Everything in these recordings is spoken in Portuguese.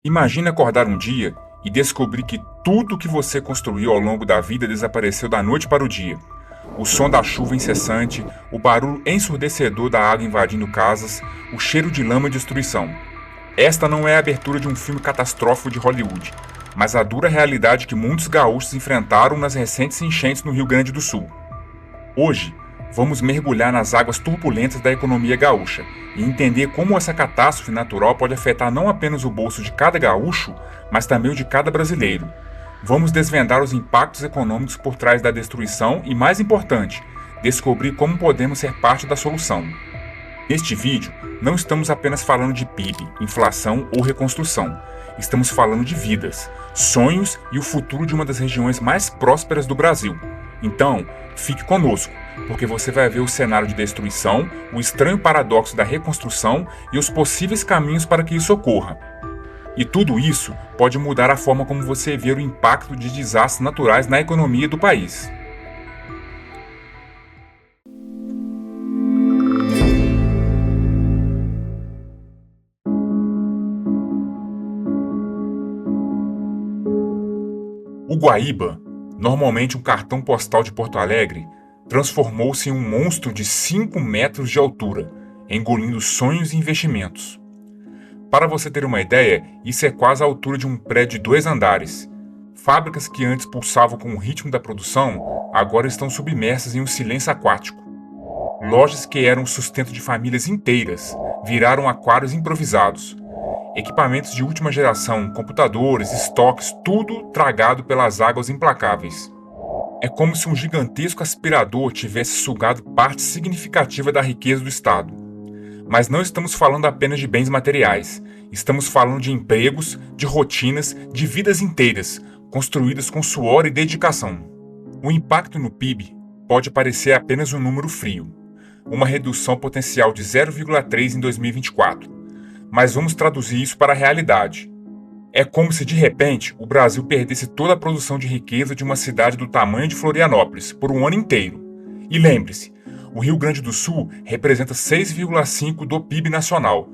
Imagine acordar um dia e descobrir que tudo que você construiu ao longo da vida desapareceu da noite para o dia. O som da chuva incessante, o barulho ensurdecedor da água invadindo casas, o cheiro de lama e destruição. Esta não é a abertura de um filme catastrófico de Hollywood, mas a dura realidade que muitos gaúchos enfrentaram nas recentes enchentes no Rio Grande do Sul. Hoje, vamos mergulhar nas águas turbulentas da economia gaúcha e entender como essa catástrofe natural pode afetar não apenas o bolso de cada gaúcho, mas também o de cada brasileiro. Vamos desvendar os impactos econômicos por trás da destruição e, mais importante, descobrir como podemos ser parte da solução. Neste vídeo, não estamos apenas falando de PIB, inflação ou reconstrução. Estamos falando de vidas, sonhos e o futuro de uma das regiões mais prósperas do Brasil. Então, fique conosco, porque você vai ver o cenário de destruição, o estranho paradoxo da reconstrução e os possíveis caminhos para que isso ocorra. E tudo isso pode mudar a forma como você vê o impacto de desastres naturais na economia do país. O Guaíba, normalmente um cartão postal de Porto Alegre, transformou-se em um monstro de 5 metros de altura, engolindo sonhos e investimentos. Para você ter uma ideia, isso é quase a altura de um prédio de 2 andares. Fábricas que antes pulsavam com o ritmo da produção, agora estão submersas em um silêncio aquático. Lojas que eram o sustento de famílias inteiras, viraram aquários improvisados. Equipamentos de última geração, computadores, estoques, tudo tragado pelas águas implacáveis. É como se um gigantesco aspirador tivesse sugado parte significativa da riqueza do Estado. Mas não estamos falando apenas de bens materiais. Estamos falando de empregos, de rotinas, de vidas inteiras, construídas com suor e dedicação. O impacto no PIB pode parecer apenas um número frio, uma redução potencial de 0,3 em 2024. Mas vamos traduzir isso para a realidade. É como se de repente o Brasil perdesse toda a produção de riqueza de uma cidade do tamanho de Florianópolis por um ano inteiro. E lembre-se, o Rio Grande do Sul representa 6,5% do PIB nacional.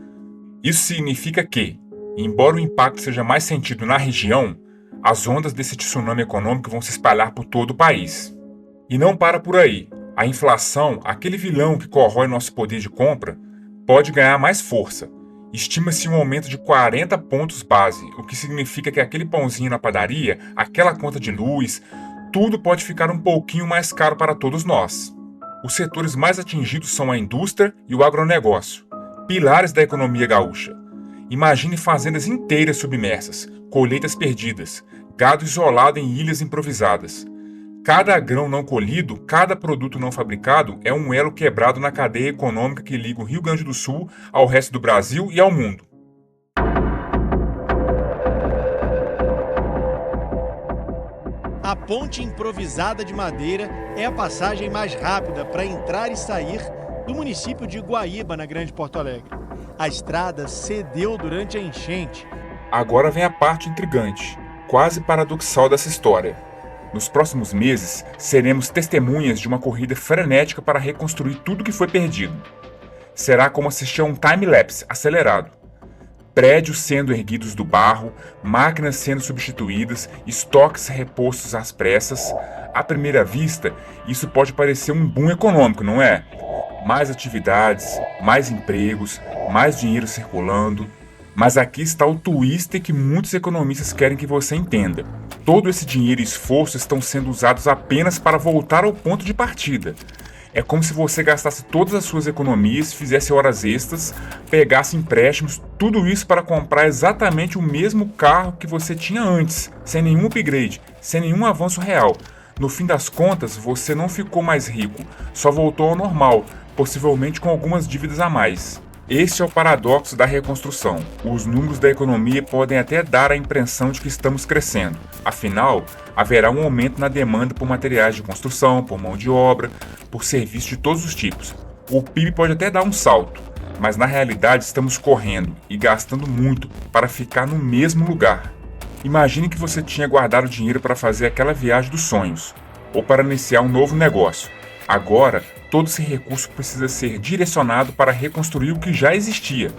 Isso significa que, embora o impacto seja mais sentido na região, as ondas desse tsunami econômico vão se espalhar por todo o país. E não para por aí. A inflação, aquele vilão que corrói nosso poder de compra, pode ganhar mais força. Estima-se um aumento de 40 pontos base, o que significa que aquele pãozinho na padaria, aquela conta de luz, tudo pode ficar um pouquinho mais caro para todos nós. Os setores mais atingidos são a indústria e o agronegócio, pilares da economia gaúcha. Imagine fazendas inteiras submersas, colheitas perdidas, gado isolado em ilhas improvisadas. Cada grão não colhido, cada produto não fabricado é um elo quebrado na cadeia econômica que liga o Rio Grande do Sul ao resto do Brasil e ao mundo. A ponte improvisada de madeira é a passagem mais rápida para entrar e sair do município de Guaíba, na Grande Porto Alegre. A estrada cedeu durante a enchente. Agora vem a parte intrigante, quase paradoxal dessa história. Nos próximos meses, seremos testemunhas de uma corrida frenética para reconstruir tudo que foi perdido. Será como assistir a um time-lapse acelerado. Prédios sendo erguidos do barro, máquinas sendo substituídas, estoques repostos às pressas. À primeira vista, isso pode parecer um boom econômico, não é? Mais atividades, mais empregos, mais dinheiro circulando. Mas aqui está o twist que muitos economistas querem que você entenda. Todo esse dinheiro e esforço estão sendo usados apenas para voltar ao ponto de partida. É como se você gastasse todas as suas economias, fizesse horas extras, pegasse empréstimos, tudo isso para comprar exatamente o mesmo carro que você tinha antes, sem nenhum upgrade, sem nenhum avanço real. No fim das contas, você não ficou mais rico, só voltou ao normal, possivelmente com algumas dívidas a mais. Este é o paradoxo da reconstrução. Os números da economia podem até dar a impressão de que estamos crescendo. Afinal, haverá um aumento na demanda por materiais de construção, por mão de obra, por serviços de todos os tipos. O PIB pode até dar um salto, mas na realidade estamos correndo e gastando muito para ficar no mesmo lugar. Imagine que você tinha guardado dinheiro para fazer aquela viagem dos sonhos, ou para iniciar um novo negócio. Agora, todo esse recurso precisa ser direcionado para reconstruir o que já existia.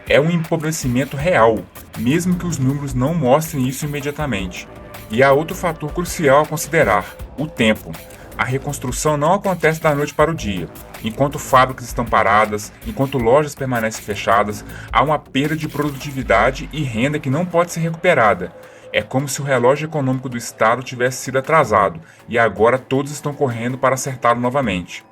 É um empobrecimento real, mesmo que os números não mostrem isso imediatamente. E há outro fator crucial a considerar: o tempo. A reconstrução não acontece da noite para o dia. Enquanto fábricas estão paradas, enquanto lojas permanecem fechadas, há uma perda de produtividade e renda que não pode ser recuperada. É como se o relógio econômico do Estado tivesse sido atrasado e agora todos estão correndo para acertá-lo novamente.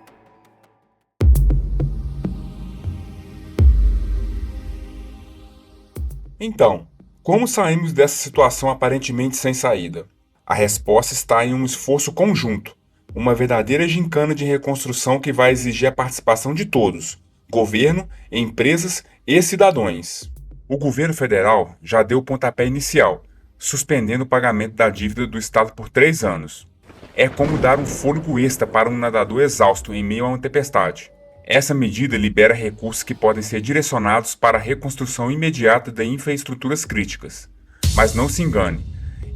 Então, como saímos dessa situação aparentemente sem saída? A resposta está em um esforço conjunto, uma verdadeira gincana de reconstrução que vai exigir a participação de todos: governo, empresas e cidadãos. O governo federal já deu o pontapé inicial, suspendendo o pagamento da dívida do Estado por 3 anos. É como dar um fôlego extra para um nadador exausto em meio a uma tempestade. Essa medida libera recursos que podem ser direcionados para a reconstrução imediata de infraestruturas críticas. Mas não se engane,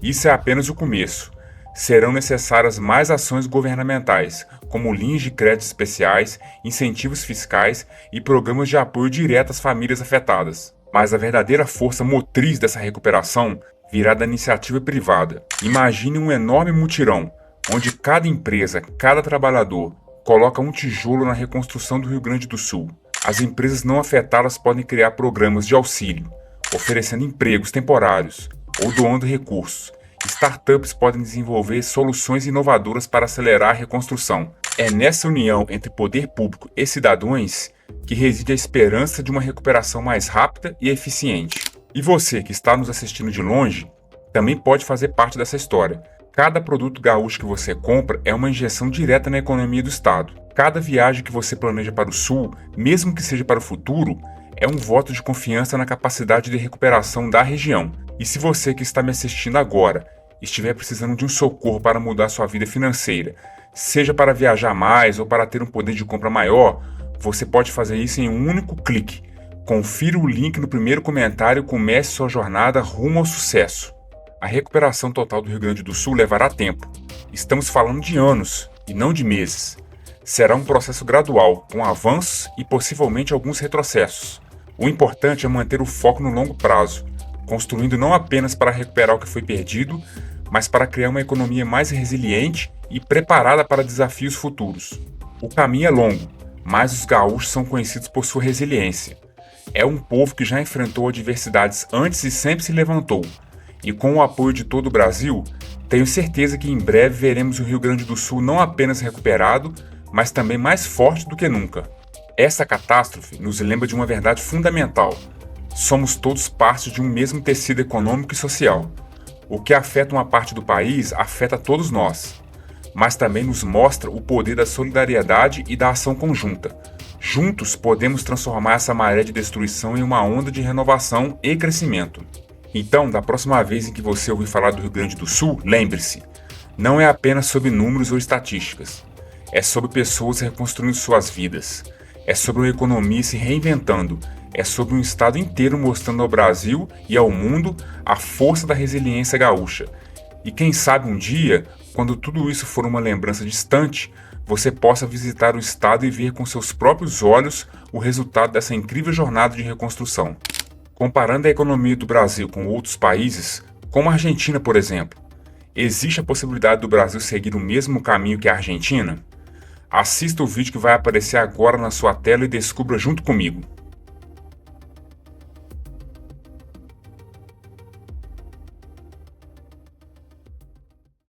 isso é apenas o começo. Serão necessárias mais ações governamentais, como linhas de crédito especiais, incentivos fiscais e programas de apoio direto às famílias afetadas. Mas a verdadeira força motriz dessa recuperação virá da iniciativa privada. Imagine um enorme mutirão, onde cada empresa, cada trabalhador, coloca um tijolo na reconstrução do Rio Grande do Sul. As empresas não afetadas podem criar programas de auxílio, oferecendo empregos temporários ou doando recursos. Startups podem desenvolver soluções inovadoras para acelerar a reconstrução. É nessa união entre poder público e cidadãos que reside a esperança de uma recuperação mais rápida e eficiente. E você que está nos assistindo de longe, também pode fazer parte dessa história. Cada produto gaúcho que você compra é uma injeção direta na economia do estado. Cada viagem que você planeja para o sul, mesmo que seja para o futuro, é um voto de confiança na capacidade de recuperação da região. E se você que está me assistindo agora estiver precisando de um socorro para mudar sua vida financeira, seja para viajar mais ou para ter um poder de compra maior, você pode fazer isso em um único clique. Confira o link no primeiro comentário e comece sua jornada rumo ao sucesso. A recuperação total do Rio Grande do Sul levará tempo. Estamos falando de anos, e não de meses. Será um processo gradual, com avanços e possivelmente alguns retrocessos. O importante é manter o foco no longo prazo, construindo não apenas para recuperar o que foi perdido, mas para criar uma economia mais resiliente e preparada para desafios futuros. O caminho é longo, mas os gaúchos são conhecidos por sua resiliência. É um povo que já enfrentou adversidades antes e sempre se levantou. E com o apoio de todo o Brasil, tenho certeza que em breve veremos o Rio Grande do Sul não apenas recuperado, mas também mais forte do que nunca. Essa catástrofe nos lembra de uma verdade fundamental: somos todos parte de um mesmo tecido econômico e social. O que afeta uma parte do país afeta todos nós, mas também nos mostra o poder da solidariedade e da ação conjunta. Juntos podemos transformar essa maré de destruição em uma onda de renovação e crescimento. Então, da próxima vez em que você ouvir falar do Rio Grande do Sul, lembre-se, não é apenas sobre números ou estatísticas. É sobre pessoas reconstruindo suas vidas. É sobre uma economia se reinventando. É sobre um estado inteiro mostrando ao Brasil e ao mundo a força da resiliência gaúcha. E quem sabe um dia, quando tudo isso for uma lembrança distante, você possa visitar o estado e ver com seus próprios olhos o resultado dessa incrível jornada de reconstrução. Comparando a economia do Brasil com outros países, como a Argentina, por exemplo, existe a possibilidade do Brasil seguir o mesmo caminho que a Argentina? Assista o vídeo que vai aparecer agora na sua tela e descubra junto comigo.